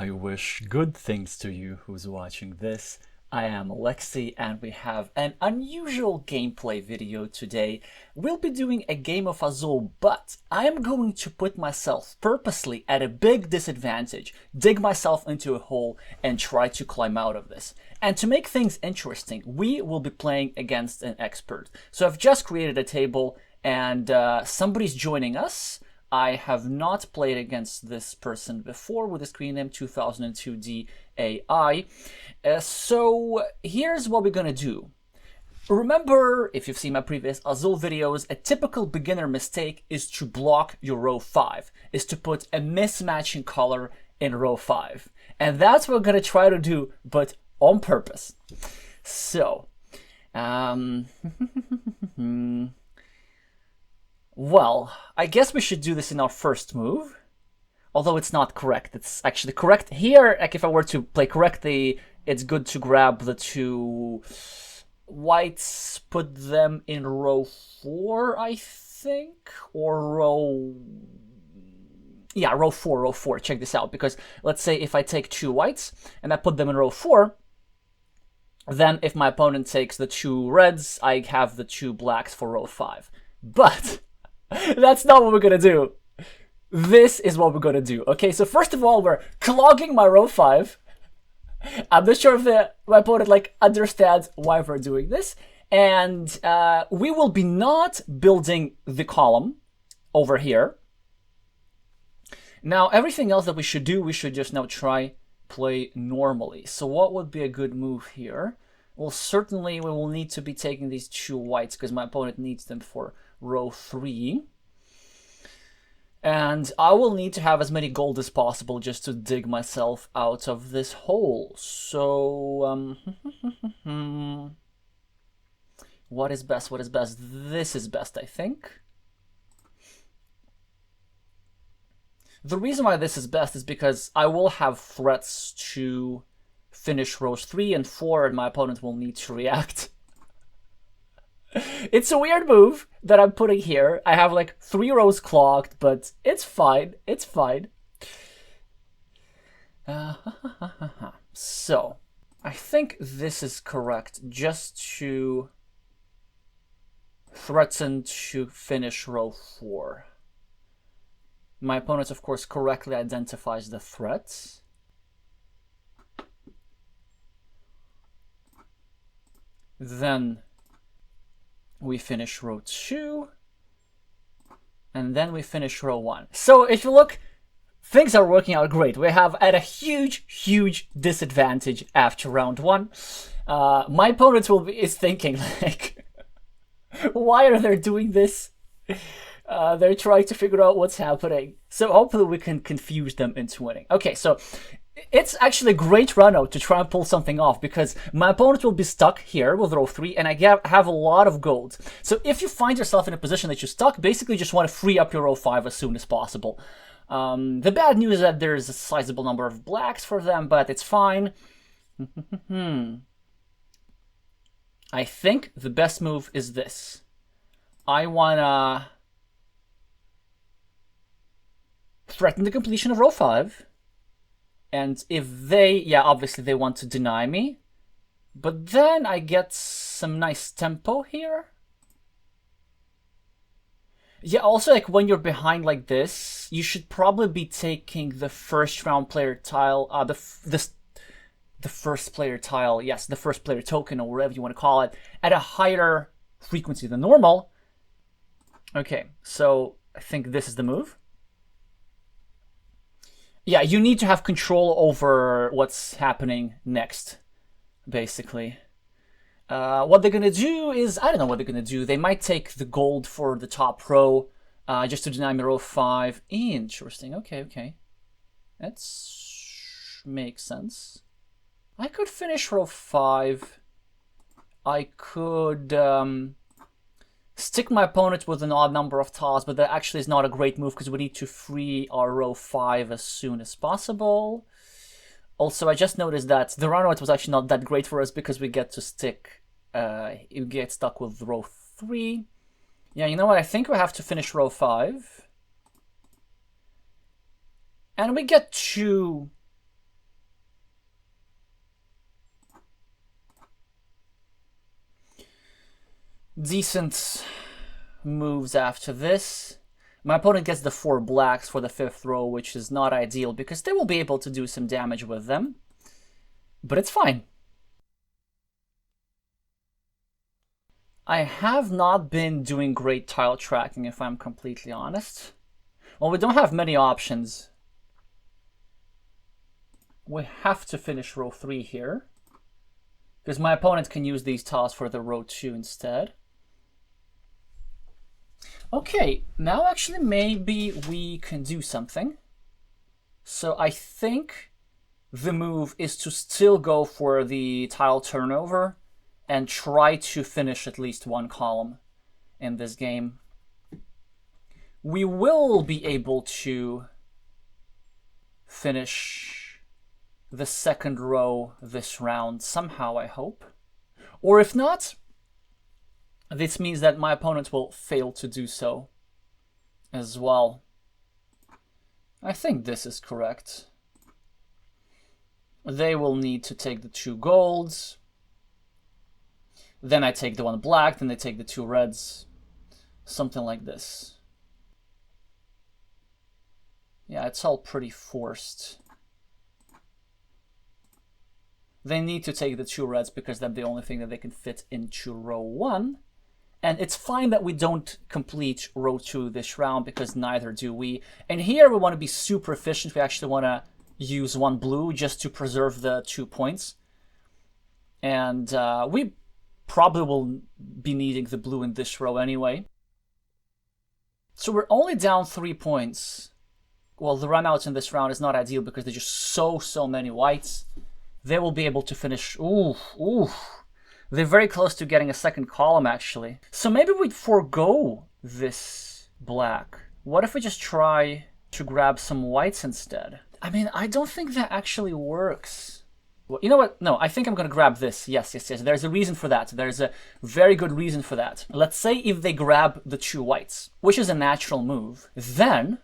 I wish good things to you who's watching this. I am Alexey and we have an unusual gameplay video today. We'll be doing a game of Azul, but I am going to put myself purposely at a big disadvantage, dig myself into a hole and try to climb out of this. And to make things interesting, we will be playing against an expert. So I've just created a table and somebody's joining us. I have not played against this person before with the screen name 2002D AI. So here's what we're gonna do. Remember, if you've seen my previous Azul videos, a typical beginner mistake is to block your row 5, is to put a mismatching color in row 5. And that's what we're gonna try to do, but on purpose. So, well, I guess we should do this in our first move. Although it's not correct. It's actually correct. Here, like if I were to play correctly, it's good to grab the two whites, put them in row 4, I think. Or row... Yeah, row 4. Check this out. Because let's say if I take two whites and I put them in row 4, then if my opponent takes the two reds, I have the two blacks for row 5. But that's not what we're gonna do. This is what we're gonna do. Okay, so first of all, we're clogging my row 5. I'm not sure if my opponent understands why we're doing this. And we will be not building the column over here. Now, everything else that we should do, we should just now try play normally. So what would be a good move here? Well, certainly we will need to be taking these two whites because my opponent needs them for row 3. And I will need to have as many gold as possible just to dig myself out of this hole. So, what is best? What is best? This is best, I think. The reason why this is best is because I will have threats to finish rows 3 and 4, and my opponent will need to react. It's a weird move that I'm putting here. I have like 3 rows clogged, but it's fine. It's fine. So, I think this is correct just to threaten to finish row 4. My opponent, of course, correctly identifies the threats. Then we finish row 2, and then we finish row 1. So if you look, things are working out great. We have at a huge disadvantage after round 1. My opponent is thinking like, why are they doing this? They're trying to figure out what's happening. So hopefully we can confuse them into winning. Okay, so it's actually a great run-out to try and pull something off because my opponent will be stuck here with row 3 and I have a lot of gold. So if you find yourself in a position that you're stuck, basically just want to free up your row 5 as soon as possible. The bad news is that there's a sizable number of blacks for them, but it's fine. I think the best move is this. I wanna threaten the completion of row 5. And if they, obviously they want to deny me. But then I get some nice tempo here. Yeah, also like when you're behind like this, you should probably be taking the first round player tile, the first player tile, yes, the first player token or whatever you want to call it, at a higher frequency than normal. Okay, so I think this is the move. Yeah, you need to have control over what's happening next, basically. What they're gonna do is, I don't know what they're gonna do. They might take the gold for the top row, just to deny me row 5. Interesting, okay. That makes sense. I could finish row 5. I could stick my opponent with an odd number of tiles, but that actually is not a great move because we need to free our row 5 as soon as possible. Also, I just noticed that the run-out was actually not that great for us because we get to get stuck with row 3. Yeah, you know what? I think we have to finish row 5. And we get to decent moves after this. My opponent gets the 4 blacks for the 5th row, which is not ideal because they will be able to do some damage with them. But it's fine. I have not been doing great tile tracking, if I'm completely honest. Well, we don't have many options. We have to finish row 3 here, because my opponent can use these tiles for the row 2 instead. Okay, now actually maybe we can do something. So I think the move is to still go for the tile turnover and try to finish at least one column in this game. We will be able to finish the 2nd row this round somehow, I hope. Or if not, this means that my opponent will fail to do so as well. I think this is correct. They will need to take the 2 golds. Then I take the 1 black, then they take the 2 reds. Something like this. Yeah, it's all pretty forced. They need to take the 2 reds because that's the only thing that they can fit into row 1. And it's fine that we don't complete row 2 this round because neither do we. And here we want to be super efficient. We actually want to use 1 blue just to preserve the 2 points. And we probably will be needing the blue in this row anyway. So we're only down 3 points. Well, the run out in this round is not ideal because there's just so many whites. They will be able to finish. Ooh. They're very close to getting a 2nd column, actually. So maybe we'd forego this black. What if we just try to grab some whites instead? I mean, I don't think that actually works. Well, you know what? No, I think I'm going to grab this. Yes. There's a reason for that. There's a very good reason for that. Let's say if they grab the 2 whites, which is a natural move, then...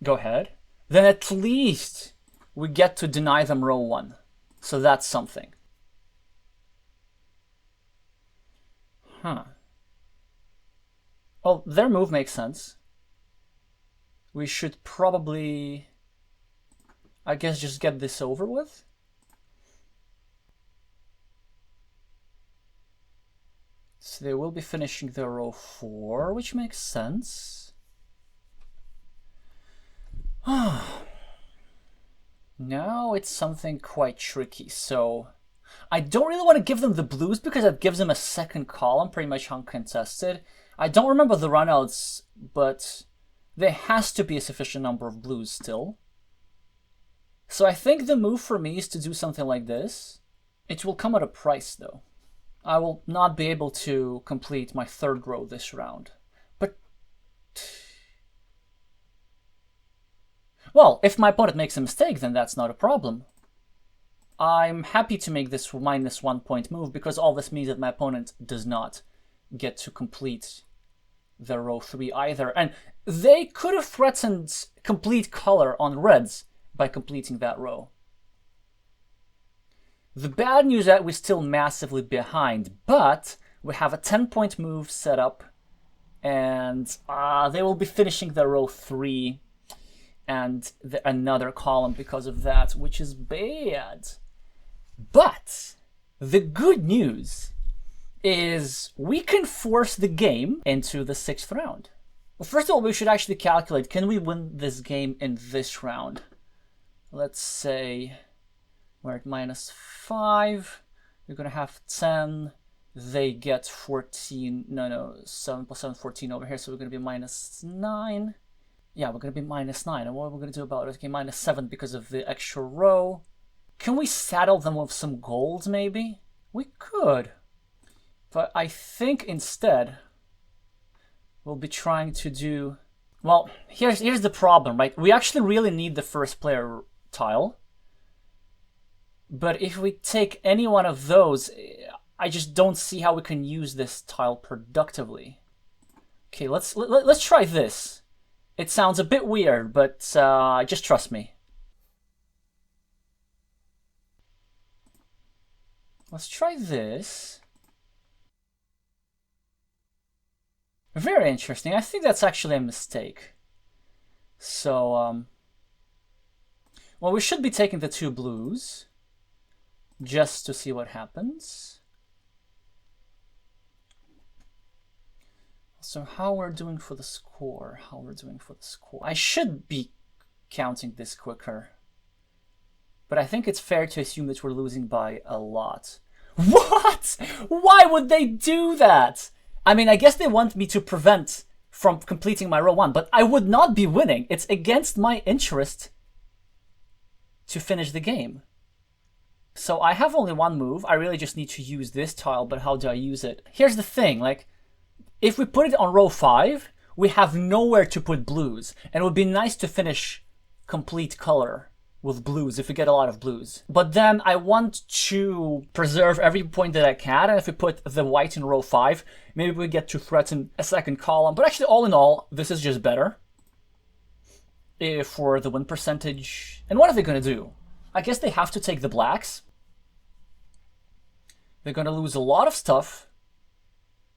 Go ahead. Then at least we get to deny them row 1. So that's something. Huh. Well, their move makes sense. We should probably, I guess, just get this over with. So they will be finishing their row 4, which makes sense. Now it's something quite tricky. So I don't really want to give them the blues because that gives them a 2nd column, pretty much uncontested. I don't remember the runouts, but there has to be a sufficient number of blues still. So I think the move for me is to do something like this. It will come at a price, though. I will not be able to complete my 3rd row this round. But... well, if my opponent makes a mistake, then that's not a problem. I'm happy to make this minus 1 point move because all this means that my opponent does not get to complete the row 3 either. And they could have threatened complete color on reds by completing that row. The bad news is that we're still massively behind, but we have a 10-point move set up, and they will be finishing the row 3 and another column because of that, which is bad. But the good news is we can force the game into the 6th round. Well, first of all, we should actually calculate, can we win this game in this round? Let's say we're at -5. We're going to have 10. They get 14. No, 7 plus 7, 14 over here. So we're going to be -9. Yeah, we're going to be -9. And what are we going to do about it? Okay, -7 because of the extra row. Can we saddle them with some gold, maybe? We could. But I think instead we'll be trying to do... well, here's the problem, right? We actually really need the first player tile. But if we take any one of those, I just don't see how we can use this tile productively. Okay, let's try this. It sounds a bit weird, but just trust me. Let's try this. Very interesting. I think that's actually a mistake. So, well, we should be taking the 2 blues just to see what happens. So how we're doing for the score? I should be counting this quicker. But I think it's fair to assume that we're losing by a lot. What? Why would they do that? I mean, I guess they want me to prevent from completing my row 1, but I would not be winning. It's against my interest to finish the game. So I have only 1 move. I really just need to use this tile, but how do I use it? Here's the thing, like, if we put it on row 5, we have nowhere to put blues. And it would be nice to finish complete color with blues if we get a lot of blues. But then I want to preserve every point that I can, and if we put the white in row 5, maybe we get to threaten a second column. But actually, all in all, this is just better for the win percentage. And what are they going to do? I guess they have to take the blacks. They're going to lose a lot of stuff.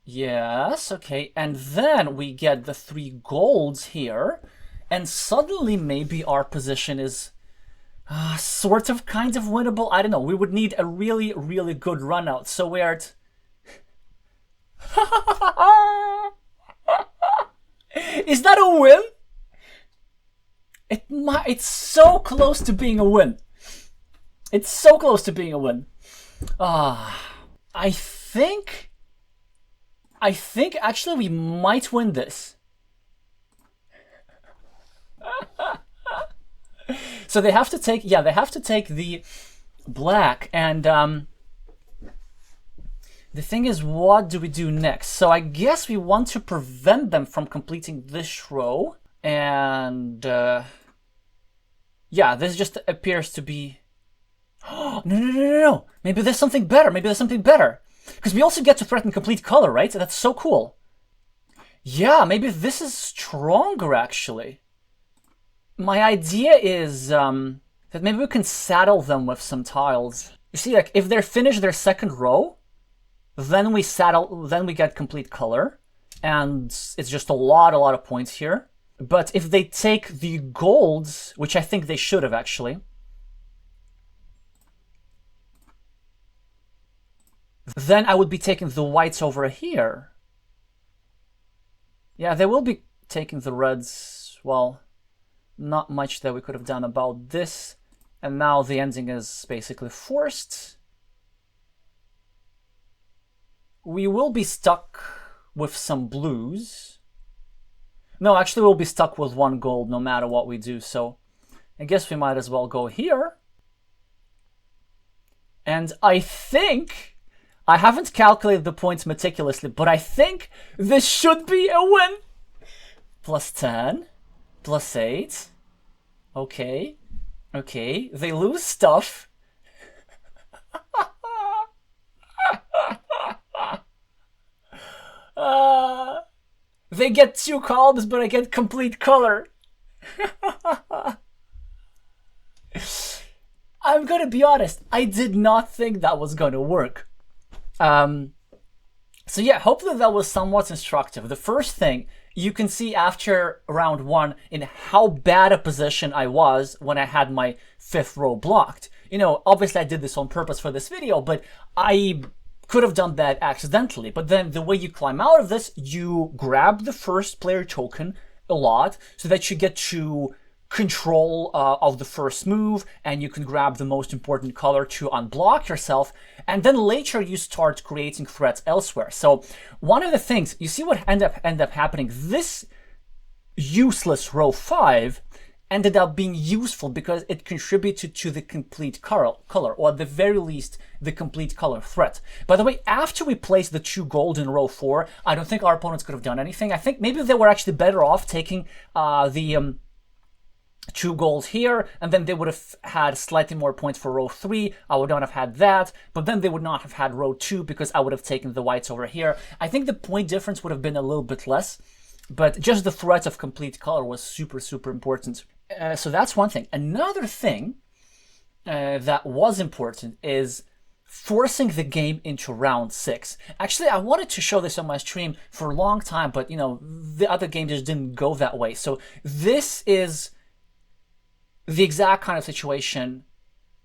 Yes, okay. And then we get the 3 golds here, and suddenly maybe our position is sort of kind of winnable. I don't know. We would need a really, really good run out. So we're at... Is that a win? It's so close to being a win. It's so close to being a win. I think actually we might win this. So they have to take, yeah, they have to take the black, and the thing is, what do we do next? So I guess we want to prevent them from completing this row, and yeah, this just appears to be... Oh, no. Maybe there's something better. Because we also get to threaten complete color, right? That's so cool. Yeah, maybe this is stronger, actually. My idea is that maybe we can saddle them with some tiles. You see, like, if they're finished their second row, then we get complete color. And it's just a lot of points here. But if they take the golds, which I think they should have, actually, then I would be taking the whites over here. Yeah, they will be taking the reds. Well, not much that we could have done about this. And now the ending is basically forced. We will be stuck with some blues. No, actually we'll be stuck with 1 gold no matter what we do. So I guess we might as well go here. And I think... I haven't calculated the points meticulously, but I think this should be a win. Plus 10, plus 8. Okay. They lose stuff. They get 2 columns, but I get complete color. I'm gonna be honest, I did not think that was gonna work. So yeah, hopefully that was somewhat instructive. The first thing, you can see after round 1 in how bad a position I was when I had my 5th row blocked. You know, obviously I did this on purpose for this video, but I could have done that accidentally. But then the way you climb out of this, you grab the first player token a lot so that you get to control of the first move, and you can grab the most important color to unblock yourself, and then later you start creating threats elsewhere. So one of the things, you see what ended up happening, this useless row 5 ended up being useful because it contributed to the complete color, or at the very least, the complete color threat. By the way, after we placed the 2 gold in row 4, I don't think our opponents could have done anything. I think maybe they were actually better off taking the 2 goals here, and then they would have had slightly more points for row 3. I would not have had that, but then they would not have had row 2 because I would have taken the whites over here. I think the point difference would have been a little bit less, but just the threat of complete color was super important. So that's one thing. Another thing that was important is forcing the game into round 6. Actually, I wanted to show this on my stream for a long time, but you know, the other game just didn't go that way. So this is the exact kind of situation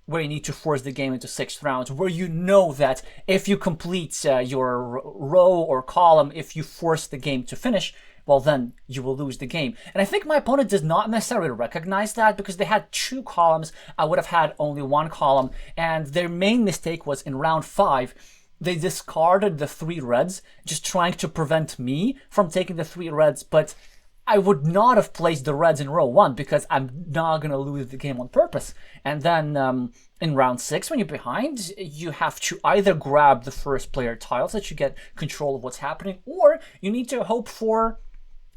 where you need to force the game into 6 rounds, where you know that if you complete your row or column, if you force the game to finish, well, then you will lose the game. And I think my opponent does not necessarily recognize that, because they had 2 columns. I would have had only 1 column. And their main mistake was in round 5, they discarded the 3 reds, just trying to prevent me from taking the 3 reds. But I would not have placed the reds in row 1, because I'm not going to lose the game on purpose. And then in round 6, when you're behind, you have to either grab the first player tiles so that you get control of what's happening, or you need to hope for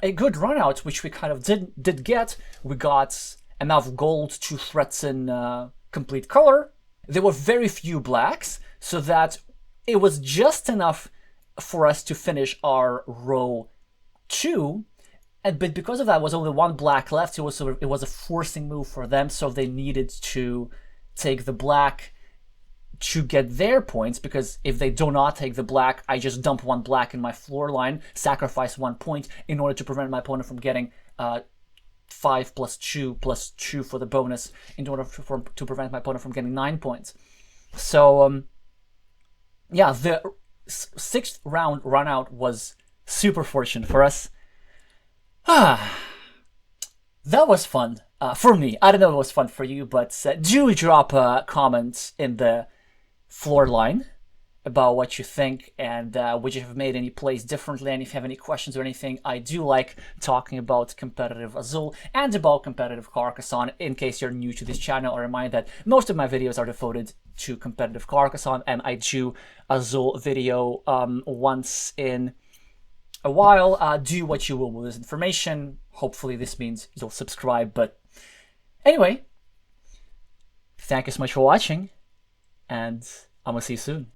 a good run out, which we kind of did get. We got enough gold to threaten complete color. There were very few blacks, so that it was just enough for us to finish our row 2. But because of that, was only 1 black left. It was a forcing move for them, so they needed to take the black to get their points, because if they do not take the black, I just dump 1 black in my floor line, sacrifice 1 point in order to prevent my opponent from getting 5 plus 2 plus 2 for the bonus, in order to prevent my opponent from getting 9 points. So yeah, the 6th round run out was super fortunate for us. That was fun for me. I don't know if it was fun for you, but do drop a comment in the floor line about what you think, and would you have made any plays differently, and if you have any questions or anything. I do like talking about competitive Azul and about competitive Carcassonne. In case you're new to this channel, I remind that most of my videos are devoted to competitive Carcassonne, and I do Azul video once in a while. Do what you will with this information. Hopefully this means you'll subscribe, but anyway, thank you so much for watching, and I'm gonna see you soon.